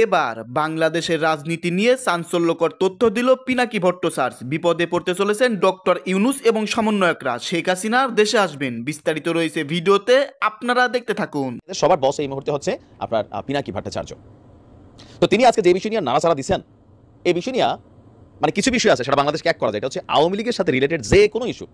এবার বাংলাদেশের রাজনীতি নিয়ে চাঞ্চল্যকর তথ্য দিল পিনাকি ভট্টাচার্য। বিপদে পড়তে চলেছেন ডক্টর ইউনূস এবং সমন্বয়করা। শেখ হাসিনার দেশে আসবেন, বিস্তারিত রয়েছে ভিডিওতে, আপনারা দেখতে থাকুন। সবার বস এই মুহূর্তে হচ্ছে আপনার পিনাকি ভট্টাচার্য। তো তিনি আজকে যে বিষয় নিয়ে নাড়াচাড়া দিচ্ছেন, এই বিষয় নিয়ে মানে কিছু বিষয় আছে সেটা বাংলাদেশকে এক করা যায়। এটা হচ্ছে আওয়ামী লীগের সাথে রিলেটেড যে কোনো ইস্যু,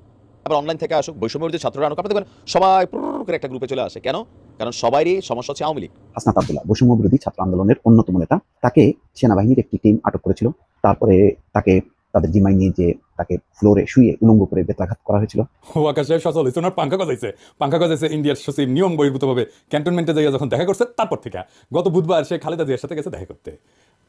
আবার অনলাইন থেকে আসুক, বৈষম্য যে ছাত্ররা আনুক, আপনি দেখবেন সবাই করে একটা গ্রুপে চলে আসে। কেন? কারণ সবারই সমস্যা হচ্ছে আওয়ামী লীগ। হাসনাত আব্দুল্লাহ বৈষম্য বিরোধী ছাত্র আন্দোলনের অন্যতম নেতা, তাকে সেনাবাহিনীর একটি টিম আটক করেছিল। তারপরে তাকে তাদের জিম্মায় নিয়ে যে তাকে ফ্লোরে শুয়ে উলঙ্গ করে বেত্রাঘাত করা হয়েছিল। আকাশে সচল হয়েছে, ওনার পাঙ্খা গজাইছে ইন্ডিয়ার সচিব নিয়ম বহির্ভূতভাবে ক্যান্টনমেন্টে যাইয়া যখন দেখা করছে, তারপর থেকে গত বুধবার সে খালেদা জিয়ার সাথে গেছে দেখা করতে।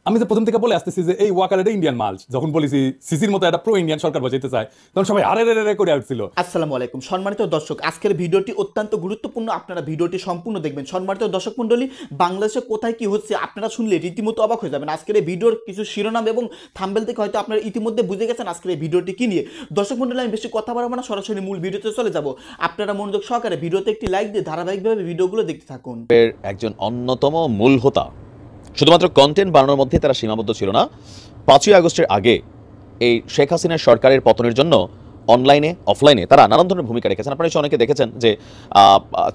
আমি যে প্রথম থেকে বলে আসতেছি যে এই ওয়াকার এটা ইন্ডিয়ান মাল, যখন বলেছি সিসির মতো একটা প্রো ইন্ডিয়ান সরকার বসাইতে চায়, তখন সবাই আরে রে করে আসছিল। আসসালামু আলাইকুম সম্মানিত দর্শক, আজকের ভিডিওটি অত্যন্ত গুরুত্বপূর্ণ, আপনারা ভিডিওটি সম্পূর্ণ দেখবেন। সম্মানিত দর্শক মণ্ডলী, বাংলাদেশে কোথায় কি হচ্ছে আপনারা শুনলে রীতিমতো অবাক হয়ে যাবেন। আজকের এই ভিডিওর কিছু শিরোনাম এবং থাম্বনেল থেকে হয়তো আপনারা ইতিমধ্যে বুঝে গেছেন আজকের এই ভিডিওটি কি নিয়ে। দর্শক মণ্ডলী, আমি বেশি কথা বাড়াবো না, সরাসরি মূল ভিডিওতে চলে যাব। আপনারা মনোযোগ সহকারে ভিডিওতে একটি লাইক দিয়ে ধারাবাহিকভাবে ভিডিওগুলো দেখতে থাকুন। একজন অন্যতম মূল হোতা, শুধুমাত্র কন্টেন্ট বানানোর মধ্যে তারা সীমাবদ্ধ ছিল না। 5ই আগস্টের আগে এই শেখ হাসিনার সরকারের পতনের জন্য অনলাইনে অফলাইনে তারা নানান ধরনের ভূমিকা রেখেছেন। আপনারা অনেকে দেখেছেন যে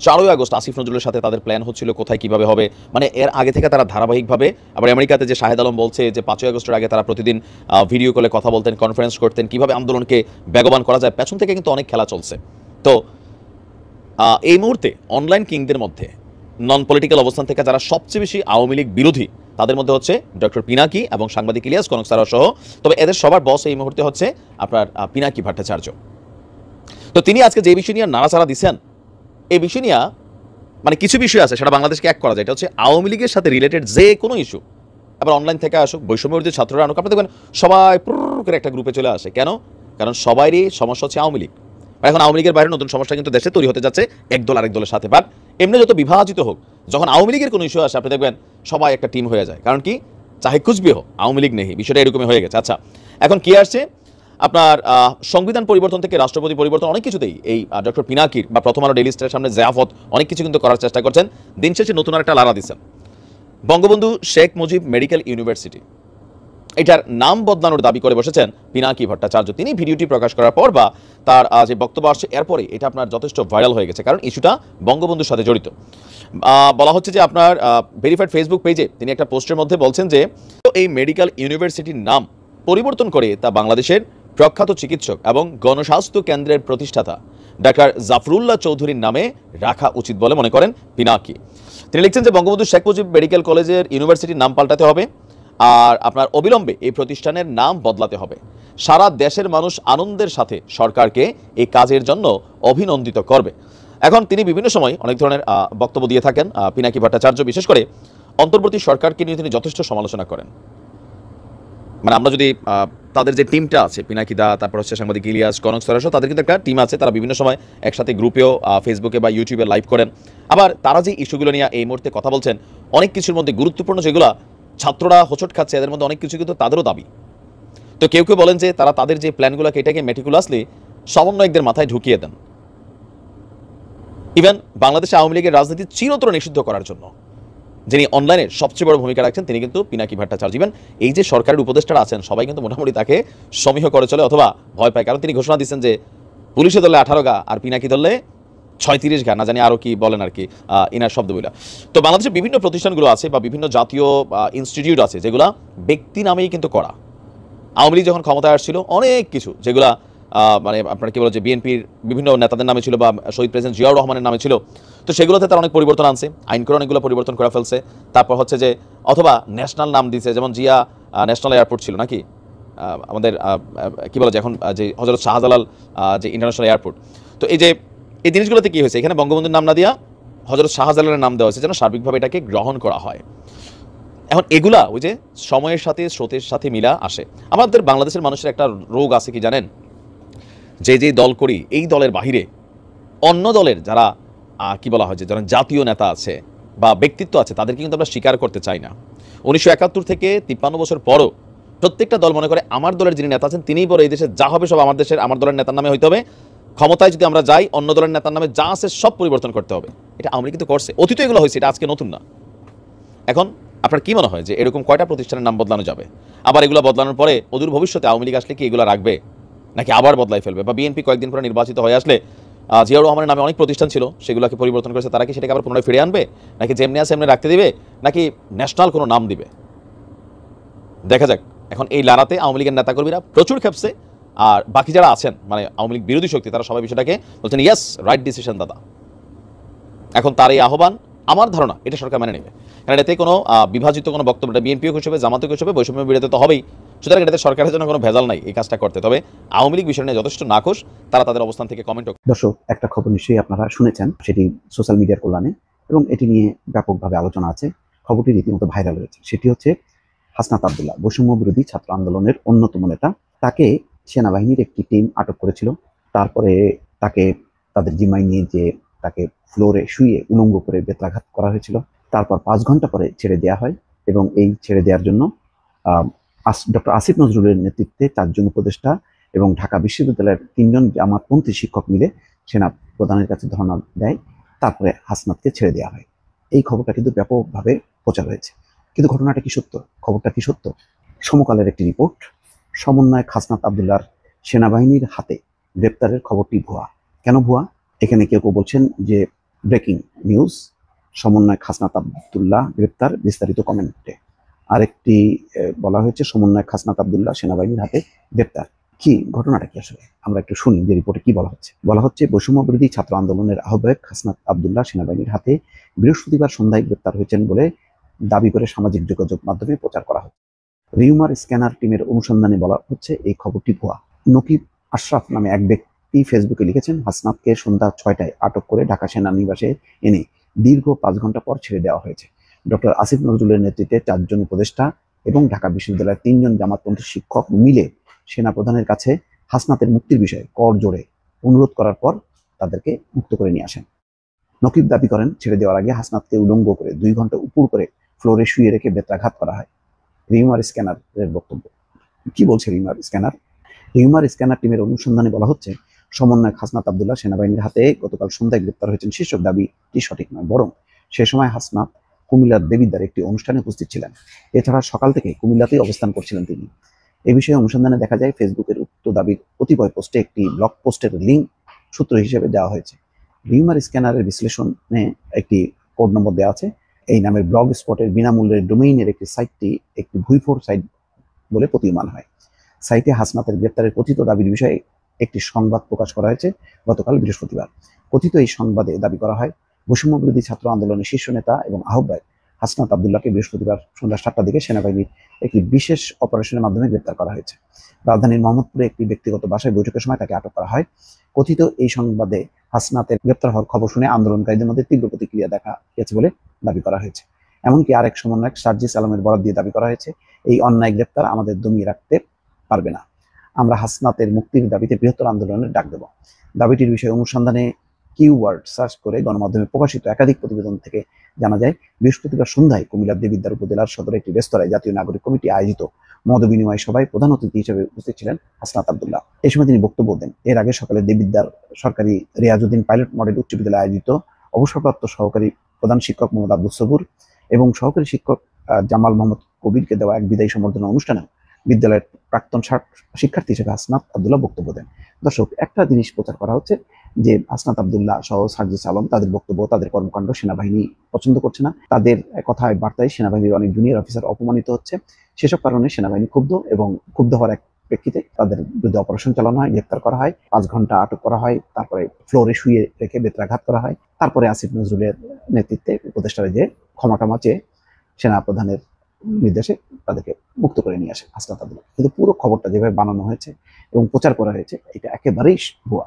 4ই আগস্ট আসিফ নজরুলের সাথে তাদের প্ল্যান হচ্ছিল কোথায় কিভাবে হবে, মানে এর আগে থেকে তারা ধারাবাহিকভাবে। আবার আমেরিকাতে যে শাহেদ আলম বলছে যে 5ই আগস্টের আগে তারা প্রতিদিন ভিডিও কলে কথা বলতেন, কনফারেন্স করতেন, কিভাবে আন্দোলনকে বেগবান করা যায়, পেছন থেকে কিন্তু অনেক খেলা চলছে। তো এই মুহূর্তে অনলাইন কিংদের মধ্যে নন পলিটিক্যাল অবস্থান থেকে যারা সবচেয়ে বেশি আওয়ামী লীগ বিরোধী, তাদের মধ্যে হচ্ছে ডক্টর পিনাকি এবং সাংবাদিক ইলিয়াস কনকসারা সহ। তবে এদের সবার বস এই মুহূর্তে হচ্ছে আপনার পিনাকি ভট্টাচার্য। তো তিনি আজকে যে বিষয় নিয়ে নাড়াচাড়া দিচ্ছেন, এই বিষয় নিয়ে মানে কিছু বিষয় আছে সেটা বাংলাদেশকে এক করা যায়। এটা হচ্ছে আওয়ামী লীগের সাথে রিলেটেড যে কোনো ইস্যু, আবার অনলাইন থেকে আসুক, বৈষম্য যে ছাত্ররা আনুক, আপনি দেখবেন সবাই করে একটা গ্রুপে চলে আসে। কেন? কারণ সবারই সমস্যা হচ্ছে আওয়ামী লীগ। এখন আওয়ামী লীগের বাইরে নতুন সমস্যা কিন্তু দেশে তৈরি হতে যাচ্ছে এক দল আরেক দলের সাথে। বাট এমনি যত বিভাজিত হোক, যখন আওয়ামী লীগের কোনো ইস্যু আসে আপনি দেখবেন সবাই একটা টিম হয়ে যায়। কারণ কি? চাহে কুচবি হোক, আওয়ামী লীগ নেই, বিষয়টা এরকমই হয়ে গেছে। আচ্ছা, এখন কি আসছে আপনার সংবিধান পরিবর্তন থেকে রাষ্ট্রপতি পরিবর্তন, অনেক কিছুতেই এই ডক্টর পিনাকির বা প্রথম আলো ডেইলি স্টারের সামনে জিয়াফত অনেক কিছু কিন্তু করার চেষ্টা করছেন। দিন শেষে নতুন আরেকটা লারা দিচ্ছেন। বঙ্গবন্ধু শেখ মুজিব মেডিকেল ইউনিভার্সিটি, এটার নাম বদলানোর দাবি করে বসেছেন পিনাকি ভট্টাচার্য। তিনি ভিডিওটি প্রকাশ করার পর বা তার যে বক্তব্য আসছে এরপরে এটা আপনার যথেষ্ট ভাইরাল হয়ে গেছে, কারণ ইস্যুটা বঙ্গবন্ধুর সাথে জড়িত। বলা হচ্ছে যে আপনার ভেরিফাইড ফেসবুক পেজে তিনি একটা পোস্টের মধ্যে বলছেন যে এই মেডিকেল ইউনিভার্সিটির নাম পরিবর্তন করে তা বাংলাদেশের প্রখ্যাত চিকিৎসক এবং গণস্বাস্থ্য কেন্দ্রের প্রতিষ্ঠাতা ডাক্তার জাফরুল্লাহ চৌধুরীর নামে রাখা উচিত বলে মনে করেন পিনাকি। তিনি লিখছেন যে বঙ্গবন্ধু শেখ মুজিব মেডিকেল কলেজের ইউনিভার্সিটির নাম পাল্টাতে হবে, আর আপনার অবিলম্বে এই প্রতিষ্ঠানের নাম বদলাতে হবে। সারা দেশের মানুষ আনন্দের সাথে সরকারকে এই কাজের জন্য অভিনন্দিত করবে। এখন তিনি বিভিন্ন সময় অনেক ধরনের বক্তব্য দিয়ে থাকেন পিনাকি ভট্টাচার্য, বিশেষ করে অন্তর্বর্তী সরকারকে নিয়ে তিনি যথেষ্ট সমালোচনা করেন। মানে আমরা যদি তাদের যে টিমটা আছে, পিনাকি দা, তারপর হচ্ছে সাংবাদিক ইলিয়াস কনকসারা সহ, তাদের কিন্তু একটা টিম আছে, তারা বিভিন্ন সময় একসাথে গ্রুপেও ফেসবুকে বা ইউটিউবে লাইভ করেন। আবার তারা যে ইস্যুগুলো নিয়ে এই মুহূর্তে কথা বলছেন, অনেক কিছুর মধ্যে গুরুত্বপূর্ণ যেগুলো ছাত্ররা হোঁচট খাচ্ছে, এদের মধ্যে অনেক কিছু কিন্তু তাদেরও দাবি। তো কেউ কেউ বলেন যে তারা তাদের যে প্ল্যানগুলোকে এটাকে মেটিকুলাসলি সমন্বয়কদের মাথায় ঢুকিয়ে দেন, ইভেন বাংলাদেশে আওয়ামী লীগের রাজনীতি চিরতরে নিষিদ্ধ করার জন্য যিনি অনলাইনে সবচেয়ে বড় ভূমিকা রাখছেন তিনি কিন্তু পিনাকি ভট্টাচার্য। ইভেন এই যে সরকারের উপদেষ্টারা আছেন সবাই কিন্তু মোটামুটি তাকে সমীহ করে চলে অথবা ভয় পায়, কারণ তিনি ঘোষণা দিচ্ছেন যে পুলিশে ধরলে 18 গা আর পিনাকি ধরলে 36 গা, না জানি আরও কি বলেন আর কি ইনার শব্দগুলো। তো বাংলাদেশের বিভিন্ন প্রতিষ্ঠানগুলো আছে বা বিভিন্ন জাতীয় ইনস্টিটিউট আছে যেগুলা ব্যক্তি নামেই কিন্তু করা। আওয়ামী লীগ যখন ক্ষমতায় আসছিল অনেক কিছু যেগুলা মানে আপনার কি বলে যে বিএনপির বিভিন্ন নেতাদের নামে ছিল বা শহীদ প্রেসিডেন্ট জিয়াউর রহমানের নামে ছিল, তো সেগুলোতে তারা অনেক পরিবর্তন আনছে, আইন করে অনেকগুলো পরিবর্তন করে ফেলছে। তারপর হচ্ছে যে অথবা ন্যাশনাল নাম দিয়েছে, যেমন জিয়া ন্যাশনাল এয়ারপোর্ট ছিল নাকি আমাদের কি বলে যে এখন যে হযরত শাহজালাল যে ইন্টারন্যাশনাল এয়ারপোর্ট। তো এই যে এই জিনিসগুলোতে কি হয়েছে, এখানে বঙ্গবন্ধুর নাম না দিয়া হযরত শাহজালালের নাম দেওয়া হয়েছে যেন সার্বিকভাবে এটাকে গ্রহণ করা হয়। এখন এগুলা ওই যে সময়ের সাথে স্রোতের সাথে মিলা আসে। আমাদের বাংলাদেশের মানুষের একটা রোগ আছে কি জানেন, যে দল করি এই দলের বাহিরে অন্য দলের যারা কি বলা হয় যে যারা জাতীয় নেতা আছে বা ব্যক্তিত্ব আছে তাদেরকে কিন্তু আমরা স্বীকার করতে চাই না। 1971 থেকে 53 বছর পরও প্রত্যেকটা দল মনে করে আমার দলের যিনি নেতা আছেন তিনিই বড়, এই দেশে যা হবে সব আমার দলের নেতার নামে হইতে হবে, ক্ষমতায় যদি আমরা যাই অন্য দলের নেতার নামে যা আছে সব পরিবর্তন করতে হবে। এটা আওয়ামী লীগ কিন্তু করছে, অতীত এগুলো হয়েছে, এটা আজকে নতুন না। এখন আপনার কি মনে হয় যে এরকম কয়টা প্রতিষ্ঠানের নাম বদলানো যাবে? আবার এগুলো বদলানোর পরে অদূর ভবিষ্যতে আওয়ামী লীগ আসলে কি এগুলো রাখবে, নাকি আবার বদলাই ফেলবে? বা বিএনপি কয়েকদিন পরে নির্বাচিত হয়ে আসলে জিয়াউর রহমানের নামে অনেক প্রতিষ্ঠান ছিল, সেগুলোকে পরিবর্তন করেছে, তারা কি সেটাকে আবার পুনরায় ফিরে আনবে, নাকি যেমনি আছে এমনি রাখতে দিবে, নাকি ন্যাশনাল কোনো নাম দিবে? দেখা যাক। এখন এই লড়াতে আওয়ামী লীগের নেতাকর্মীরা প্রচুর খেপছে, আর বাকি যারা আছেন মানে আওয়ামী লীগ বিরোধী শক্তি, তারা সবাই বিষয়টাকে বলছেন ইয়েস, রাইট ডিসিশন দাদা। এখন তার এই আহ্বান আমার ধারণা এটা সরকার মেনে নেবে, কারণ এতে কোনো বিভাজিত কোনো বক্তব্যটা বিএনপিও হিসেবে জামাতও হিসেবে বৈষম্য বিরোধী তো হবেই। সুতরাং এটাতে সরকারের জন্য কোনো ভেজাল নাই এই কাজটা করতে। তবে আওয়ামী লীগ বিষয় নিয়ে যথেষ্ট নাখোশ, তারা তাদের অবস্থান থেকে কমেন্ট। দর্শক, একটা খবর নিশ্চয়ই আপনারা শুনেছেন, সেটি সোশ্যাল মিডিয়ার কল্যাণে, এবং এটি নিয়ে ব্যাপকভাবে আলোচনা আছে। খবরটি রীতিমতো ভাইরাল হয়েছে। সেটি হচ্ছে হাসনাত আব্দুল্লাহ, বৈষম্য বিরোধী ছাত্র আন্দোলনের অন্যতম নেতা। তাকে সেনাবাহিনীর একটি টিম আটক করেছিল। তারপরে তাকে তাদের জিম্মায় নিয়ে যে তাকে ফ্লোরে শুয়ে উলঙ্গ করে বেত্রাঘাত করা হয়েছিল। তারপর 5 ঘন্টা পরে ছেড়ে দেওয়া হয়, এবং এই ছেড়ে দেওয়ার জন্য ডক্টর আসিফ নজরুলের নেতৃত্বে 4 জন উপদেষ্টা এবং ঢাকা বিশ্ববিদ্যালয়ের 3 জন জামাতপন্থী শিক্ষক মিলে সেনা প্রধানের কাছে ধর্ণা দেয়। তারপরে হাসনাতকে ছেড়ে দেওয়া হয়। এই খবরটা কিন্তু ব্যাপকভাবে প্রচার হয়েছে। কিন্তু ঘটনাটা কি সত্য? খবরটা কি সত্য? সমকালের একটি রিপোর্ট, সমন্বয়ক হাসনাত আব্দুল্লাহর সেনাবাহিনীর হাতে গ্রেপ্তারের খবরটি ভুয়া। কেন ভুয়া? এখানে কেউ কেউ বলছেন যে ব্রেকিং নিউজ, সমন্বয়ক হাসনাত আব্দুল্লাহ গ্রেপ্তার, বিস্তারিত কমেন্টে। আরেকটি বলা হয়েছে সমন্বয়ক হাসনাত আব্দুল্লাহ সেনাবাহিনীর হাতে গ্রেপ্তার। কি ঘটনাটা কি আসলে আমরা একটু শুনি যে রিপোর্টে কি বলা হচ্ছে। বলা হচ্ছে বৈষম্য বিরোধী ছাত্র আন্দোলনের আহ্বায়ক হাসনাত আব্দুল্লাহ সেনাবাহিনীর হাতে বৃহস্পতিবার সন্ধ্যায় গ্রেপ্তার হয়েছেন বলে দাবি করে সামাজিক যোগাযোগ মাধ্যমে প্রচার করা হচ্ছে। রিউমার স্ক্যানার টিমের অনুসন্ধানে বলা হচ্ছে এই খবরটি ভুয়া। নকিব আশরাফ নামে এক ব্যক্তি ফেসবুকে লিখেছেন, হাসনাতকে সন্ধ্যা 6টায় আটক করে ঢাকা সেনানিবাসে এনে দীর্ঘ 5 ঘন্টা পর ছেড়ে দেওয়া হয়েছে। ডক্টর আসিফ নজরুলের নেতৃত্বে 4 জন উপদেষ্টা এবং ঢাকা বিশ্ববিদ্যালয়ের 3 জন জামাতপন্থী শিক্ষক মিলে সেনাপ্রধানের কাছে হাসনাতের মুক্তির বিষয়ে করজোড়ে অনুরোধ করার পর তাদেরকে মুক্ত করে নিয়ে আসেন। নকিব দাবি করেন, ছেড়ে দেওয়ার আগে হাসনাতকে উলঙ্গ করে 2 ঘন্টা উপর করে ফ্লোরে শুয়ে রেখে বেত্রাঘাত করা হয়। রিউমার স্ক্যানারের বক্তব্য কি বলছে? রিউমার স্ক্যানার টিমের অনুসন্ধানে বলা হচ্ছে সমন্বয়ক হাসনাত আব্দুল্লাহ সেনাবাহিনীর হাতে গতকাল সন্ধ্যায় গ্রেপ্তার হয়েছেন শীর্ষক দাবিটি সঠিক নয়, বরং সে সময় হাসনাত কুমিল্লার দেবিদ্বারে একটি অনুষ্ঠানে উপস্থিত ছিলেন। এছাড়া সকাল থেকে কুমিল্লাতেই অবস্থান করছিলেন তিনি। এ বিষয়ে অনুসন্ধানে দেখা যায় ফেসবুকের উক্ত দাবির কতিপয় পোস্টে একটি ব্লগ পোস্টের লিঙ্ক সূত্র হিসেবে দেওয়া হয়েছে। রিউমার স্ক্যানারের বিশ্লেষণে একটি কোড নম্বর দেওয়া আছে। এই নামের ব্লগ স্পটের বিনামূল্যের ডোমেইনের একটি সাইটটি একটি ভুইফোর সাইট বলে প্রতীয়মান হয়। সাইটে হাসনাতের গ্রেপ্তারের কথিত দাবির বিষয়ে একটি সংবাদ প্রকাশ করা হয়েছে গতকাল বৃহস্পতিবার। কথিত এই সংবাদে দাবি করা হয়, বৈষম্য বিরোধী ছাত্র আন্দোলনের শীর্ষ নেতা এবং আহ্বায়ক হাসনাত আব্দুল্লাহকে বৃহস্পতিবার সন্ধ্যা 7টার দিকে সেনাবাহিনীর একটি বিশেষ অপারেশনের মাধ্যমে গ্রেপ্তার করা হয়েছে। রাজধানীর মোহাম্মদপুরে একটি ব্যক্তিগত বাসায় বৈঠকের সময় তাকে আটক করা হয়। কথিত এই সংবাদে হাসনাতের গ্রেপ্তার হওয়ার খবর শুনে আন্দোলনকারীদের মধ্যে তীব্র প্রতিক্রিয়া দেখা গেছে বলে দাবি করা হয়েছে। এমনকি আরেক সমন্বয়ক সার্জিস আলমের বরাত দিয়ে দাবি করা হয়েছে, এই অন্যায় গ্রেপ্তার আমাদের দমিয়ে রাখতে পারবে না। আমরা হাসনাতের মুক্তির দাবিতে বৃহত্তর আন্দোলনের ডাক দেব। দাবিটির বিষয়ে অনুসন্ধানে কিওয়ার্ড সার্চ করে গণমাধ্যমে প্রকাশিত একাধিক প্রতিবেদন থেকে জানা যায়, বৃহস্পতিবার সন্ধ্যায় কুমিল্লার দেবিদ্বার উপজেলার সদরে একটি রেস্তোরাঁয় জাতীয় নাগরিক কমিটি আয়োজিত মত বিনিময় সভায় প্রধান অতিথি হিসেবে উপস্থিত ছিলেন হাসনাত আব্দুল্লাহ। এই সময় তিনি বক্তব্য দেন। এর আগে সকালে দেবিদ্বার সরকারি রিয়াজউদ্দিন পাইলট মডেল উচ্চ বিদ্যালয়ে আয়োজিত অবসরপ্রাপ্ত সহকারী প্রধান শিক্ষক মোহাম্মদ আব্দুল সবুর এবং সহকারী শিক্ষক জামাল মোহাম্মদ কবিরকে দেওয়া এক বিদায়ী সম্বর্ধনা অনুষ্ঠানে বিদ্যালয়ের প্রাক্তন শিক্ষার্থী হিসেবে হাসনাত আব্দুল্লাহ বক্তব্য দেন। দর্শক, একটা জিনিস প্রচার করা হচ্ছে যে হাসনাত আব্দুল্লাহ সহ সার্জিস আলম তাদের বক্তব্য, তাদের কর্মকাণ্ড সেনাবাহিনী পছন্দ করছে না। তাদের কথায় বার্তায় সেনাবাহিনীর অনেক জুনিয়র অফিসার অপমানিত হচ্ছে। সেসব কারণে সেনাবাহিনী ক্ষুব্ধ, এবং ক্ষুব্ধ হওয়ার এক প্রেক্ষিতে তাদের বিরুদ্ধে অপারেশন চালানো হয়, গ্রেপ্তার করা হয়, 5 ঘন্টা আটক করা হয়, তারপরে ফ্লোরে শুয়ে রেখে বেত্রাঘাত করা হয়। তারপরে আসিফ নজরুলের নেতৃত্বে উপদেষ্টারা যে ক্ষমা চেয়ে সেনা প্রধানের নির্দেশে তাদেরকে মুক্ত করে নিয়ে আসে হাসনাত আব্দুল্লাহ। কিন্তু পুরো খবরটা যেভাবে বানানো হয়েছে এবং প্রচার করা হয়েছে, এটা একেবারেই ভুয়া।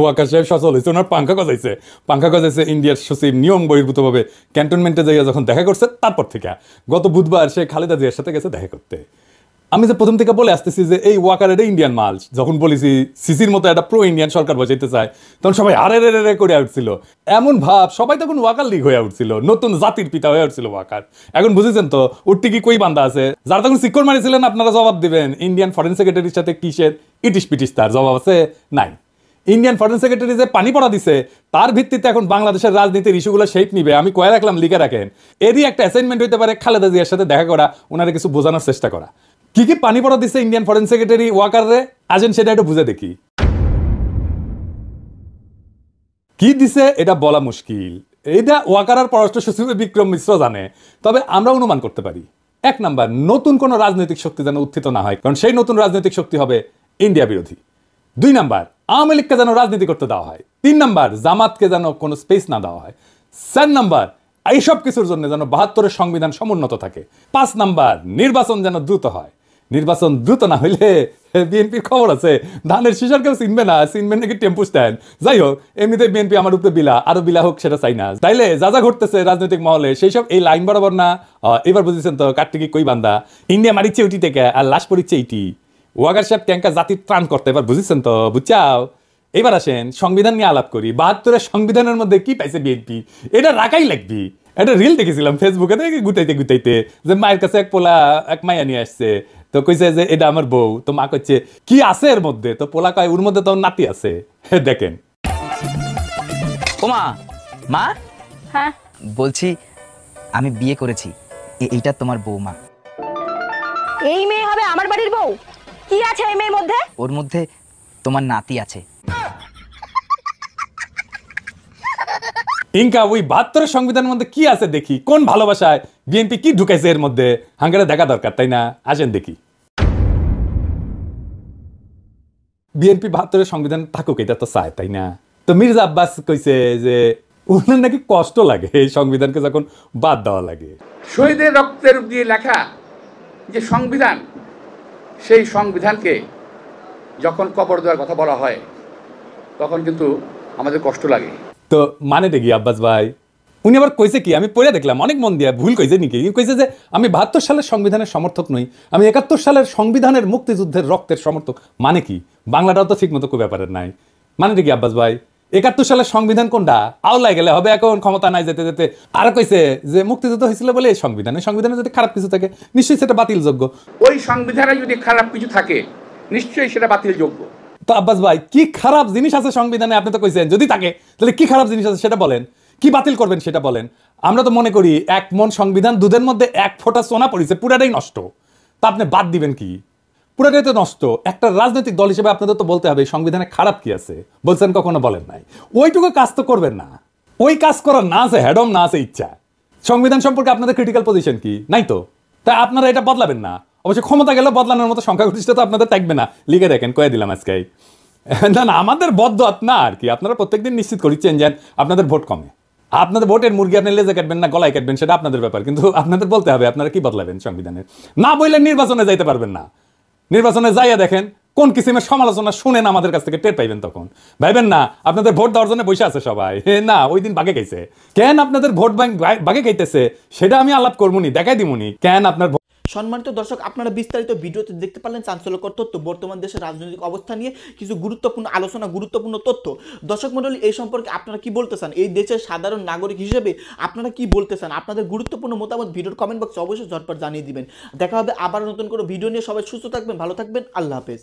ওয়াকার সাহেব সচল হয়েছে, ওনার পাঙ্খা গজাইছে ইন্ডিয়ার সচিব নিয়ম বহির্ভূতভাবে ক্যান্টনমেন্টে যাইয়া যখন দেখা করছে তারপর থেকে গত বুধবার সে খালেদা জিয়ার সাথে গেছে দেখা করতে। আমি যে প্রথম থেকে বলে আসতেছি যে এই ওয়াকার এটা ইন্ডিয়ান মাল, যখন বলেছি সিসির মতো একটা প্রো ইন্ডিয়ান সরকার বসাইতে চায় তখন সবাই আরে রে করে উঠছিল। এমন ভাব সবাই তখন ওয়াকার লীগ হয়ে উঠছিল, নতুন জাতির পিতা হয়ে উঠছিল ওয়াকার। এখন বুঝেছেন তো উঠতে কি কই বান্ধা আছে? যারা তখন সিকিউর মারিছিলেন আপনারা জবাব দিবেন, ইন্ডিয়ান ফরেন সেক্রেটারির সাথে কিসের ইটিস পিটিস তার জবাব আছে নাই। ইন্ডিয়ান ফরেন সেক্রেটারি যে পানি পড়া দিছে তার ভিত্তিতে এখন বাংলাদেশের রাজনীতির ইস্যুগুলো শেপ নিবে, আমি কয়ে রাখলাম, লিখে রাখেন। এরই একটা অ্যাসাইনমেন্ট হইতে পারে খালেদা জিয়ার সাথে দেখা করা, ওনারা কিছু বোঝানোর চেষ্টা করা। কি কি পানি পড়া দিছে ইন্ডিয়ান ফরেন সেক্রেটারি ওয়াকারে, আসেন সেটা একটু বুঝে দেখি। কি দিছে এটা বলা মুশকিল, এটা ওয়াকার পররাষ্ট্র সচিব বিক্রম মিশ্র জানে, তবে আমরা অনুমান করতে পারি। 1 নাম্বার, নতুন কোন রাজনৈতিক শক্তি যেন উত্থিত না হয়, কারণ সেই নতুন রাজনৈতিক শক্তি হবে ইন্ডিয়া বিরোধী। 2 নাম্বার, আওয়ামী লীগকে যেন রাজনীতি করতে দেওয়া হয়। 3 নাম্বার, জামাতকে যেন কোনো স্পেস না দেওয়া হয়। 4 নাম্বার, এইসব কিছুর জন্য যেন 72-এর সংবিধান সমুন্নত থাকে। 5 নাম্বার, নির্বাচন যেন দ্রুত হয়। নির্বাচন দ্রুত না হইলে বিএনপির খবর আছে, ধানের শিশার কেউ চিনবে না, চিনবে নাকি টেম্পু স্ট্যান্ড। যাই হোক, এমনিতে বিএনপি আমার উপরে বিলা, আরো বিলা হোক সেটা চাই না। তাইলে যা যা ঘটতেছে রাজনৈতিক মহলে সেই সব এই লাইন বরাবর না। এবার বুঝেছেন তো কার্তিকি কই বান্দা, ইন্ডিয়া মারিচ্ছে উটি থেকে আর লাশ পড়িচ্ছে ইটি। ওয়াগার সাহেব ক্যাঙ্কা জাতির ত্রাণ করতে, এবার বুঝেছেন তো, বুঝছাও। এবার আসেন সংবিধান নিয়ে আলাপ করি। 72-এর সংবিধানের মধ্যে কি পাইছে বিএনপি, এটা রাখাই লাগবি। একটা রিল দেখেছিলাম ফেসবুকে, গুতাইতে গুতাইতে, যে মায়ের কাছে এক মাইয়া নিয়ে আসছে, তো কইছে যে এটা আমার বউ, তো মা কইছে কি আছে এর মধ্যে, তো পোলা কয় ওর মধ্যে তো নাতি আছে। দেখেন। ওমা, মা, হ্যাঁ বলছি আমি বিয়ে করেছি, এইটা তোমার বৌমা। এই মেয়ে হবে আমার বাড়ির বউ? কি আছে এই মেয়ের মধ্যে? ওর মধ্যে তোমার নাতি আছে। ইনকা ওই 72-এর সংবিধানের মধ্যে কি আছে দেখি, কোন ভালোবাসায় বিএনপি কি ঢুকাইছে এর মধ্যে, হাঙ্গারে দেখা দরকার, তাই না? আসেন দেখি। বিএনপি 72-এর সংবিধান থাকুক, এটা তো চায়, তাই না? তো মির্জা আব্বাস কইছে যে ওনার নাকি কষ্ট লাগে এই সংবিধানকে যখন বাদ দেওয়া লাগে। শহীদের রক্তের দিয়ে লেখা যে সংবিধান, সেই সংবিধানকে যখন কবর দেওয়ার কথা বলা হয় তখন কিন্তু আমাদের কষ্ট লাগে। তো মানে দেখি আব্বাস ভাই, উনি আবার কইছে কি, আমি পড়ে দেখলাম অনেক মন দিয়া, ভুল কইছে নাকি? কইছে যে আমি 72 সালের সংবিধানের সমর্থক নই, আমি 71 সালের সংবিধানের মুক্তিযুদ্ধের রক্তের সমর্থক। মানে কি, বাংলাটাও তো ঠিক মতো কোনো ব্যাপারের নাই। মানে দেখি আব্বাস ভাই, 71 সালের সংবিধান কোনটা? আওলায় গেলে হবে, এখন ক্ষমতা নাই যেতে যেতে। আর কইছে যে মুক্তিযুদ্ধ হয়েছিল বলে এই সংবিধানে যদি খারাপ কিছু থাকে নিশ্চয়ই সেটা বাতিলযোগ্য। ওই সংবিধানে যদি খারাপ কিছু থাকে নিশ্চয়ই সেটা বাতিলযোগ্য। তো আব্বাস ভাই, কি খারাপ জিনিস আছে সংবিধানে? আপনি তো কইছেন যদি থাকে, তাহলে কি খারাপ জিনিস আছে সেটা বলেন, কি বাতিল করবেন সেটা বলেন। আমরা তো মনে করি 1 মণ সংবিধান, দুধের মধ্যে 1 ফোঁটা সোনা পড়েছে, পুরাটাই নষ্ট। তা আপনি বাদ দিবেন কি? পুরাটাই তো নষ্ট। একটা রাজনৈতিক দল হিসেবে আপনাদের তো বলতে হবে সংবিধানে খারাপ কি আছে। বলছেন, কখনো বলেন নাই। ওইটুকু কাজ তো করবেন না। ওই কাজ করার না আছে হ্যাডম, না আছে ইচ্ছা। সংবিধান সম্পর্কে আপনাদের ক্রিটিক্যাল পজিশন কি? নাই তো। তাই আপনারা এটা বদলাবেন না। অবশ্যই ক্ষমতা গেলে বদলানোর মতো সংখ্যাগরিষ্ঠতা তো আপনাদের থাকবে না। লিখে দেখেন, কয়ে দিলাম আজকে। না না, আমাদের বদদত না আর কি। আপনারা প্রত্যেকদিন নিশ্চিত করিচ্ছেন যে আপনাদের ভোট কমে। আপনাদের ভোটের মুরগি আপনি লেজে কাটবেন না গলায় কাটবেন সেটা আপনাদের ব্যাপার, কিন্তু আপনাদের বলতে হবে আপনারা কি বদলাবেন সংবিধানের। না বললে নির্বাচনে যাইতে পারবেন না। নির্বাচনে যাইয়া দেখেন কোন কিসিমের সমালোচনা শুনেন আমাদের কাছ থেকে টের পাইবেন। তখন ভাইবেন না আপনাদের ভোট দেওয়ার জন্য বসে আছে সবাই, না ওই দিন বাগে খাইছে। কেন আপনাদের ভোট বাগে খাইতেছে সেটা আমি আলাপ করবনি, দেখাই দিমুনি কেন আপনার। সম্মানিত দর্শক, আপনারা বিস্তারিত ভিডিওতে দেখতে পারলেন চাঞ্চল্যকর তথ্য, বর্তমান দেশের রাজনৈতিক অবস্থা নিয়ে কিছু গুরুত্বপূর্ণ আলোচনা, গুরুত্বপূর্ণ তথ্য। দর্শক মণ্ডলী, এই সম্পর্কে আপনারা কি বলতে চান? এই দেশের সাধারণ নাগরিক হিসেবে আপনারা কি বলতে চান? আপনাদের গুরুত্বপূর্ণ মতামত ভিডিওর কমেন্ট বক্সে অবশ্যই ঝটপট জানিয়ে দিবেন। দেখা হবে আবার নতুন কোনো ভিডিও নিয়ে। সবাই সুস্থ থাকবেন, ভালো থাকবেন, আল্লাহ হাফেজ।